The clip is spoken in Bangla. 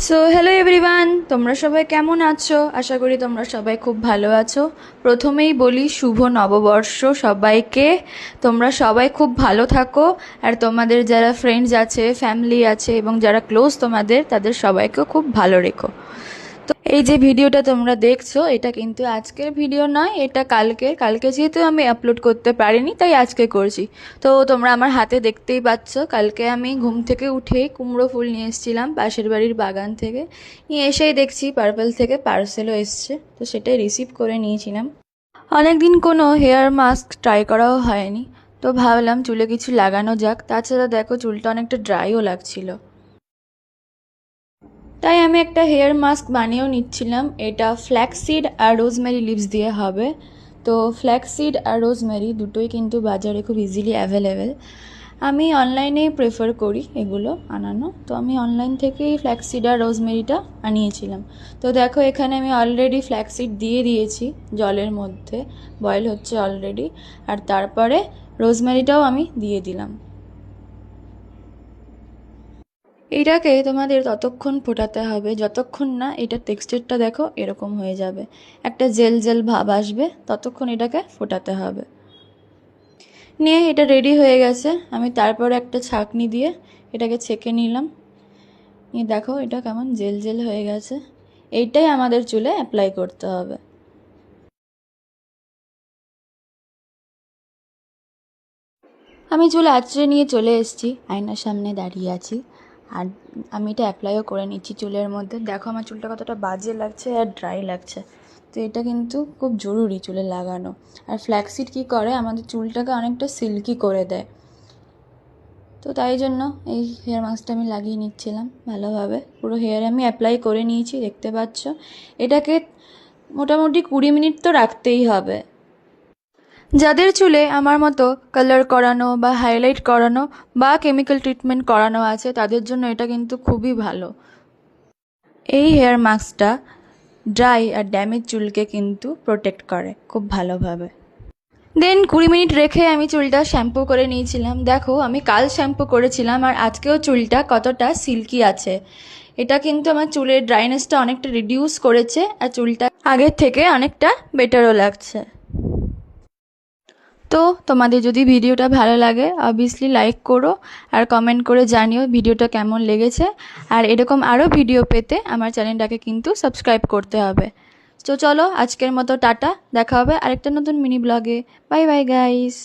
সো হ্যালো এভরিওয়ান, তোমরা সবাই কেমন আছো? আশা করি তোমরা সবাই খুব ভালো আছো। প্রথমেই বলি শুভ নববর্ষ সবাইকে। তোমরা সবাই খুব ভালো থাকো, আর তোমাদের যারা ফ্রেন্ডস আছে, ফ্যামিলি আছে এবং যারা ক্লোজ তোমাদের, তাদের সবাইকেও খুব ভালো রেখো। তো এই যে ভিডিওটা তোমরা দেখছো, এটা কিন্তু আজকের ভিডিও নয়, এটা কালকে যেহেতু আমি আপলোড করতে পারিনি তাই আজকে করছি। তো তোমরা আমার হাতে দেখতেই পাচ্ছ, কালকে আমি ঘুম থেকে উঠেই কুমড়ো ফুল নিয়ে এসেছিলাম পাশের বাড়ির বাগান থেকে। নিয়ে এসেই দেখছি পার্পেল থেকে পার্সেলও এসছে, তো সেটাই রিসিভ করে নিয়েছিলাম। অনেকদিন কোনো হেয়ার মাস্ক ট্রাই করাও হয়নি, তো ভাবলাম চুলে কিছু লাগানো যাক। তাছাড়া দেখো চুলটা অনেকটা ড্রাইও লাগছিল, তাই আমি একটা হেয়ার মাস্ক বানিয়েও নিচ্ছিলাম। এটা ফ্ল্যাক্সিড আর রোজমেরি লিভস দিয়ে হবে। তো ফ্ল্যাক্সিড আর রোজমেরি দুটোই কিন্তু বাজারে খুব ইজিলি অ্যাভেলেবেল। আমি অনলাইনেই প্রেফার করি এগুলো আনানো, তো আমি অনলাইন থেকেই ফ্ল্যাক্সিড আর রোজমেরিটা আনিয়েছিলাম। তো দেখো এখানে আমি অলরেডি ফ্ল্যাক্সিড দিয়ে দিয়েছি জলের মধ্যে, বয়েল হচ্ছে অলরেডি। আর তারপরে রোজমেরিটাও আমি দিয়ে দিলাম। এইটাকে তোমাদের ততক্ষণ ফোটাতে হবে যতক্ষণ না এটার টেক্সচারটা দেখো এরকম হয়ে যাবে, একটা জেল জেল ভাব আসবে, ততক্ষণ এটাকে ফোটাতে হবে। নিয়ে এটা রেডি হয়ে গেছে, আমি তারপর একটা ছাঁকনি দিয়ে এটাকে ছেঁকে নিলাম। নিয়ে দেখো এটা কেমন জেল জেল হয়ে গেছে। এইটাই আমাদের চুলে অ্যাপ্লাই করতে হবে। আমি চুল আঁচড়ে নিয়ে চলে এসেছি, আয়নার সামনে দাঁড়িয়ে আছি, আর আমি এটা অ্যাপ্লাইও করে নিচ্ছি চুলের মধ্যে। দেখো আমার চুলটা কতটা বাজে লাগছে আর ড্রাই লাগছে। তো এটা কিন্তু খুব জরুরি চুলে লাগানো। আর ফ্ল্যাক্সিড কী করে, আমাদের চুলটাকে অনেকটা সিল্কি করে দেয়। তো তাই জন্য এই হেয়ার মাস্কটা আমি লাগিয়ে নিচ্ছিলাম ভালোভাবে। পুরো হেয়ারে আমি অ্যাপ্লাই করে নিয়েছি, দেখতে পাচ্ছ। এটাকে মোটামুটি 20 মিনিট তো রাখতেই হবে। যাদের চুলে আমার মতো কালার করানো বা হাইলাইট করানো বা কেমিক্যাল ট্রিটমেন্ট করানো আছে, তাদের জন্য এটা কিন্তু খুবই ভালো। এই হেয়ার মাস্কটা ড্রাই আর ড্যামেজ চুলকে কিন্তু প্রোটেক্ট করে খুব ভালোভাবে। দেন 20 মিনিট রেখে আমি চুলটা শ্যাম্পু করে নিয়েছিলাম। দেখো আমি কাল শ্যাম্পু করেছিলাম আর আজকেও চুলটা কতটা সিল্কি আছে। এটা কিন্তু আমার চুলের ড্রাইনেসটা অনেকটা রিডিউস করেছে, আর চুলটা আগের থেকে অনেকটা বেটারও লাগছে। তো তোমাদের যদি ভিডিওটা ভালো লাগে অবভিয়াসলি লাইক করো, আর কমেন্ট করে জানিও ভিডিওটা কেমন লেগেছে। আর এরকম আরও ভিডিও পেতে আমার চ্যানেলটাকে কিন্তু সাবস্ক্রাইব করতে হবে। তো চলো আজকের মতো টাটা, দেখা হবে আরেকটা নতুন মিনি ব্লগে। Bye bye guys.